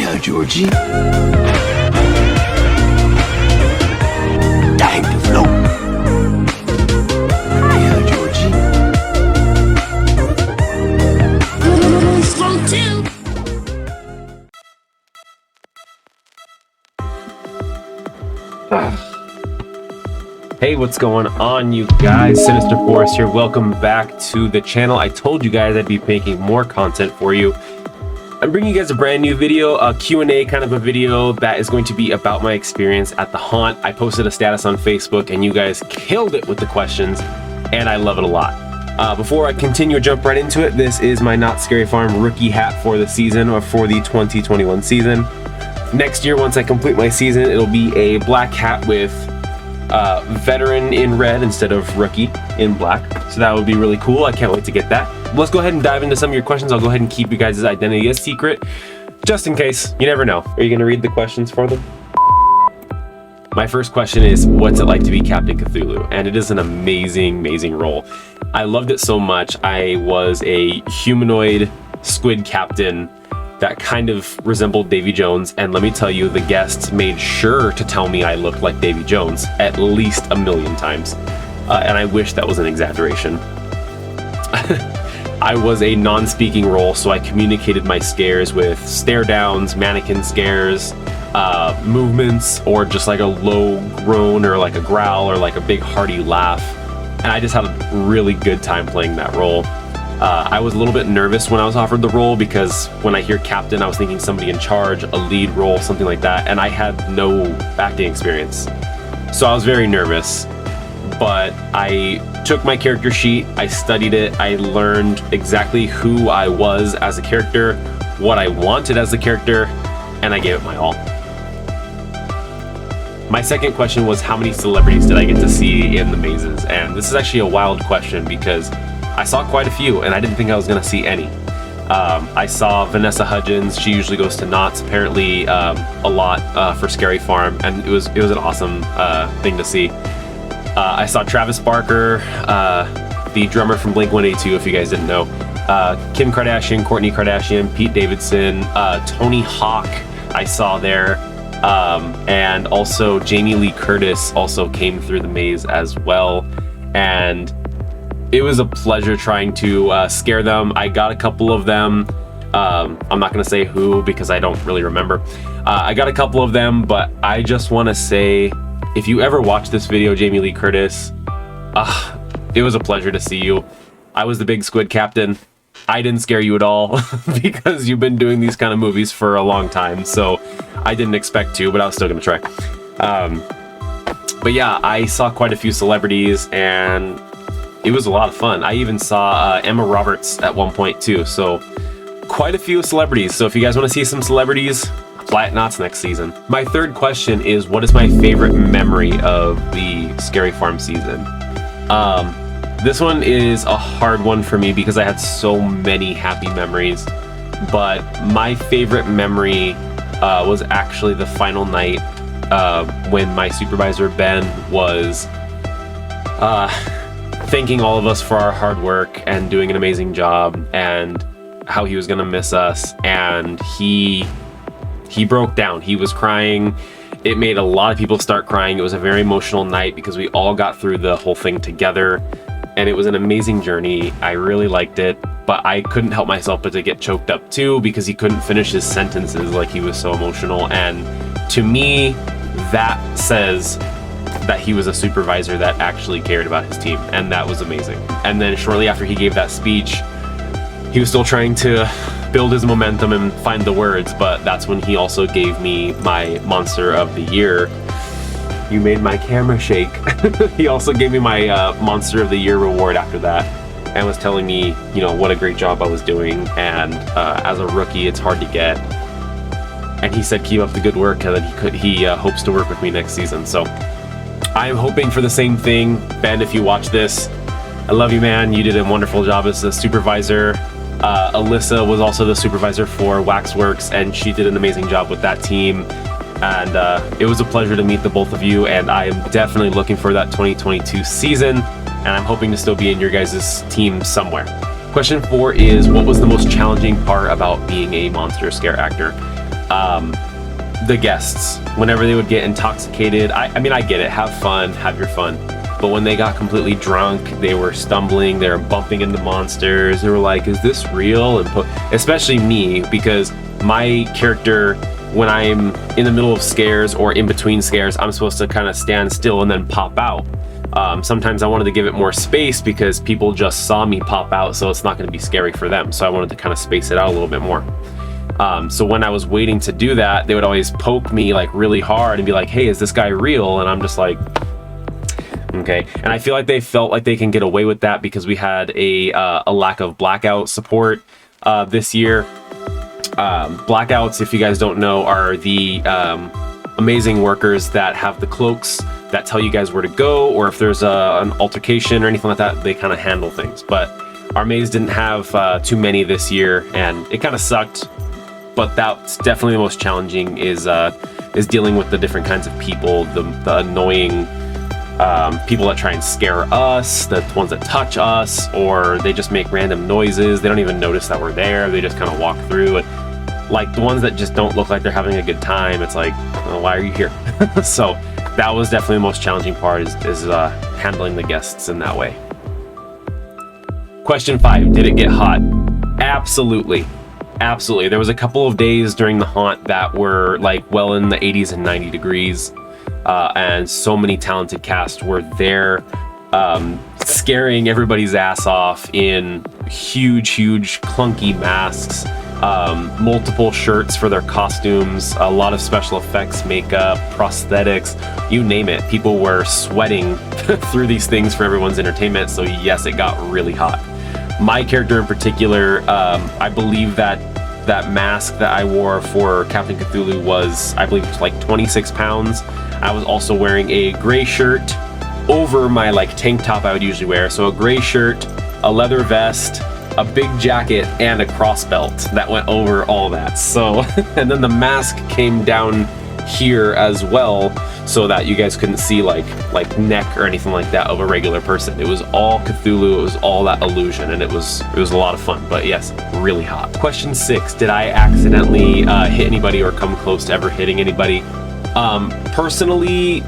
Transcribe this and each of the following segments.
Hiya, Georgie. Time to float. Hiya, Georgie. Float too. Hey, what's going on, you guys? Sinister Force here. Welcome back to the channel. I told you guys I'd be making more content for you. I'm bringing you guys a brand new video, a Q&A kind of a video that is going to be about my experience at the haunt. I posted a status on Facebook and you guys killed it with the questions, and I love it a lot. Before I continue or jump right into it, this is my Not Scary Farm rookie hat for the season, or for the 2021 season. Next year, once I complete my season, it'll be a black hat with veteran in red instead of rookie in black. So that would be really cool. I can't wait to get that. Let's go ahead and dive into some of your questions. I'll go ahead and keep you guys' identity a secret, just in case. You never know. Are you gonna read the questions for them? My first question is, what's it like to be Captain Cthulhu? And it is an amazing, amazing role. I loved it so much. I was a humanoid squid captain that kind of resembled Davy Jones, and let me tell you, the guests made sure to tell me I looked like Davy Jones at least a million times, and I wish that was an exaggeration. I was a non-speaking role, so I communicated my scares with stare downs, mannequin scares, movements, or just like a low groan or like a growl or like a big hearty laugh, and I just had a really good time playing that role. I was a little bit nervous when I was offered the role, because when I hear captain, I was thinking somebody in charge, a lead role, something like that, and I had no acting experience. So I was very nervous, but I took my character sheet, I studied it, I learned exactly who I was as a character, what I wanted as a character, and I gave it my all. My second question was, how many celebrities did I get to see in the mazes? And this is actually a wild question, because I saw quite a few, and I didn't think I was going to see any. I saw Vanessa Hudgens. She usually goes to Knott's, apparently a lot for Scary Farm, and it was an awesome thing to see. I saw Travis Barker, the drummer from Blink-182, if you guys didn't know. Kim Kardashian, Kourtney Kardashian, Pete Davidson, Tony Hawk I saw there, and also Jamie Lee Curtis also came through the maze as well. And it was a pleasure trying to scare them. I got a couple of them. I'm not gonna say who, because I don't really remember. I got a couple of them, but I just wanna say, if you ever watch this video, Jamie Lee Curtis, it was a pleasure to see you. I was the big squid captain. I didn't scare you at all, because you've been doing these kind of movies for a long time, so I didn't expect to, but I was still gonna try. But yeah, I saw quite a few celebrities, and it was a lot of fun. I even saw Emma Roberts at one point too, so quite a few celebrities. So if you guys want to see some celebrities, apply at Knott's next season. My third question is, what is my favorite memory of the Scary Farm season? This one is a hard one for me, because I had so many happy memories, but my favorite memory was actually the final night when my supervisor Ben was thanking all of us for our hard work and doing an amazing job, and how he was gonna miss us, and he broke down. He was crying. It made a lot of people start crying. It was a very emotional night, because we all got through the whole thing together, and it was an amazing journey. I really liked it, but I couldn't help myself but to get choked up too, because he couldn't finish his sentences, like he was so emotional. And to me, that says that he was a supervisor that actually cared about his team, and that was amazing. And then shortly after he gave that speech, he was still trying to build his momentum and find the words, but that's when he also gave me my Monster of the Year. You made my camera shake. He also gave me my Monster of the Year reward after that, and was telling me, you know, what a great job I was doing, and as a rookie, it's hard to get. And he said, keep up the good work, and that he hopes to work with me next season. So I am hoping for the same thing. Ben, if you watch this, I love you, man. You did a wonderful job as a supervisor. Alyssa was also the supervisor for Waxworks, and she did an amazing job with that team. And it was a pleasure to meet the both of you, and I am definitely looking for that 2022 season, and I'm hoping to still be in your guys' team somewhere. Question 4 is, what was the most challenging part about being a monster scare actor? The guests, whenever they would get intoxicated, I mean, I get it, have fun, have your fun. But when they got completely drunk, they were stumbling, they were bumping into monsters. They were like, is this real? And especially me, because my character, when I'm in the middle of scares or in between scares, I'm supposed to kind of stand still and then pop out. Sometimes I wanted to give it more space because people just saw me pop out, so it's not going to be scary for them. So I wanted to kind of space it out a little bit more. So when I was waiting to do that, they would always poke me like really hard and be like, hey, is this guy real? And I'm just like, okay. And I feel like they felt like they can get away with that because we had a lack of blackout support this year. Blackouts, if you guys don't know, are the amazing workers that have the cloaks that tell you guys where to go, or if there's an altercation or anything like that, they kind of handle things. But our maze didn't have too many this year, and it kind of sucked. But that's definitely the most challenging is dealing with the different kinds of people, the annoying people that try and scare us, the ones that touch us, or they just make random noises. They don't even notice that we're there. They just kind of walk through it. Like the ones that just don't look like they're having a good time. It's like, oh, why are you here? So that was definitely the most challenging part is handling the guests in that way. Question 5, did it get hot? Absolutely. Absolutely. There was a couple of days during the haunt that were like well in the 80s and 90 degrees. And so many talented cast were there, scaring everybody's ass off in huge clunky masks, multiple shirts for their costumes, a lot of special effects, makeup, prosthetics, you name it. People were sweating through these things for everyone's entertainment. So yes, it got really hot. My character in particular, I believe that mask that I wore for Captain Cthulhu was, I believe, like 26 pounds. I was also wearing a gray shirt over my like tank top I would usually wear. So a gray shirt, a leather vest, a big jacket, and a cross belt that went over all that. So, and then the mask came down here as well so that you guys couldn't see like neck or anything like that of a regular person. It was all Cthulhu, it was all that illusion, and it was a lot of fun. But yes, really hot. Question 6, did I accidentally hit anybody or come close to ever hitting anybody? Personally,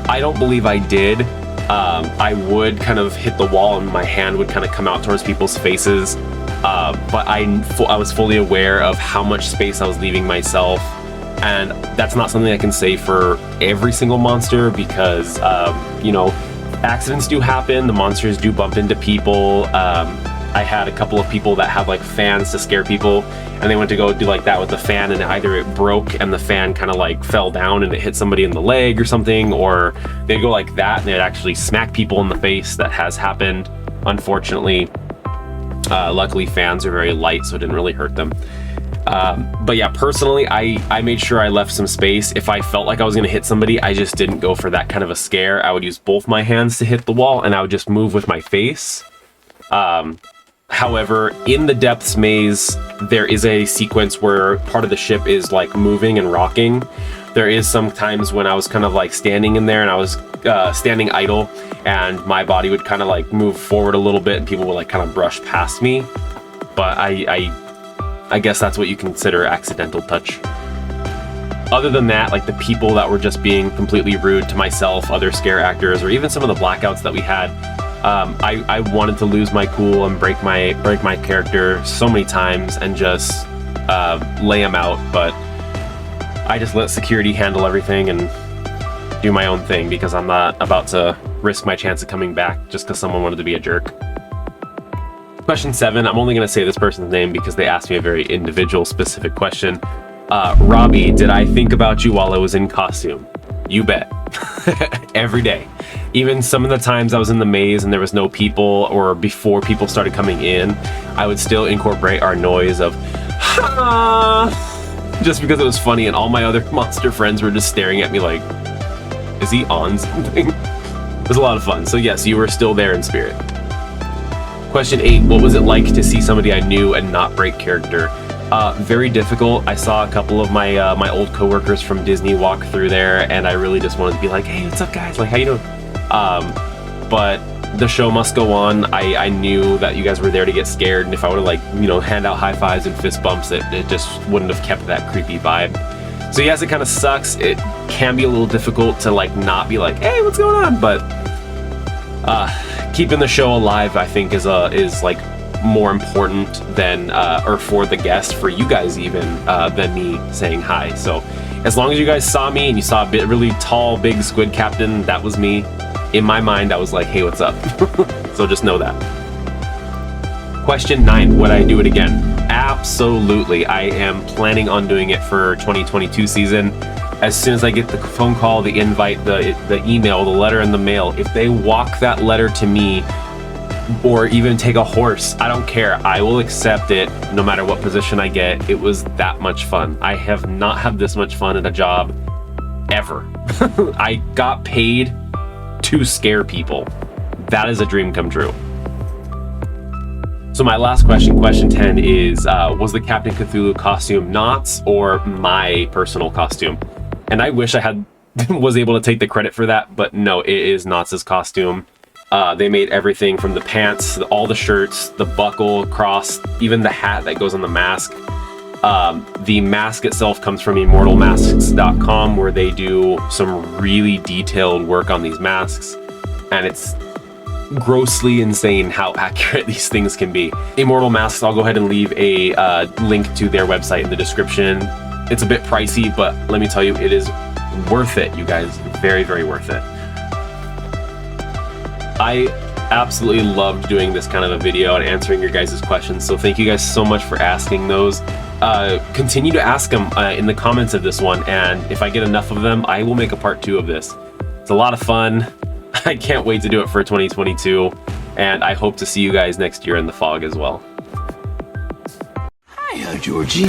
I don't believe I did. I would kind of hit the wall and my hand would kind of come out towards people's faces. But I was fully aware of how much space I was leaving myself. And that's not something I can say for every single monster because, you know, accidents do happen. The monsters do bump into people. I had a couple of people that have like fans to scare people, and they went to go do like that with the fan, and either it broke and the fan kind of like fell down and it hit somebody in the leg or something, or they'd go like that and they'd actually smack people in the face. That has happened, unfortunately. Luckily fans are very light, so it didn't really hurt them. But yeah, personally, I made sure I left some space. If I felt like I was going to hit somebody, I just didn't go for that kind of a scare. I would use both my hands to hit the wall, and I would just move with my face. However, in the Depths maze, there is a sequence where part of the ship is like moving and rocking. There is some times when I was kind of like standing in there and I was standing idle, and my body would kind of like move forward a little bit and people would like kind of brush past me. But I guess that's what you consider accidental touch. Other than that, like the people that were just being completely rude to myself, other scare actors, or even some of the blackouts that we had, I wanted to lose my cool and break my character so many times and just lay him out, but I just let security handle everything and do my own thing because I'm not about to risk my chance of coming back just because someone wanted to be a jerk. Question 7, I'm only going to say this person's name because they asked me a very individual, specific question. Robbie, did I think about you while I was in costume? You bet. Every day. Even some of the times I was in the maze and there was no people, or before people started coming in, I would still incorporate our noise of just because it was funny, and all my other monster friends were just staring at me like, is he on something? It was a lot of fun. So yes, you were still there in spirit. Question 8, what was it like to see somebody I knew and not break character? Very difficult. I saw a couple of my my old coworkers from Disney walk through there, and I really just wanted to be like, hey, what's up guys? Like, how you doing? But the show must go on. I knew that you guys were there to get scared, and if I would have, like, you know, hand out high fives and fist bumps, it just wouldn't have kept that creepy vibe. So yes, it kind of sucks. It can be a little difficult to, like, not be like, hey, what's going on? But keeping the show alive, I think, is like more important than or for the guests, for you guys even, than me saying hi. So as long as you guys saw me and you saw a really tall, big squid captain, that was me. In my mind, I was like, hey, what's up? So just know that. Question 9, would I do it again? Absolutely. I am planning on doing it for 2022 season. As soon as I get the phone call, the invite, the email, the letter in the mail, if they walk that letter to me, or even take a horse, I don't care. I will accept it no matter what position I get. It was that much fun. I have not had this much fun at a job ever. I got paid to scare people. That is a dream come true. So my last question, question 10, is was the Captain Cthulhu costume Knott's or my personal costume? And I wish I was able to take the credit for that, but no, it is Knott's costume. They made everything from the pants, all the shirts, the buckle, cross, even the hat that goes on the mask. The mask itself comes from immortalmasks.com, where they do some really detailed work on these masks, and it's grossly insane how accurate these things can be. Immortal Masks, I'll go ahead and leave a link to their website in the description. It's a bit pricey, but let me tell you, it is worth it, you guys. Very, very worth it. I absolutely loved doing this kind of a video and answering your guys' questions, so thank you guys so much for asking those. Continue to ask them in the comments of this one, and if I get enough of them, I will make a part 2 of this. It's a lot of fun. I can't wait to do it for 2022, and I hope to see you guys next year in the fog as well. Hiya, Georgie.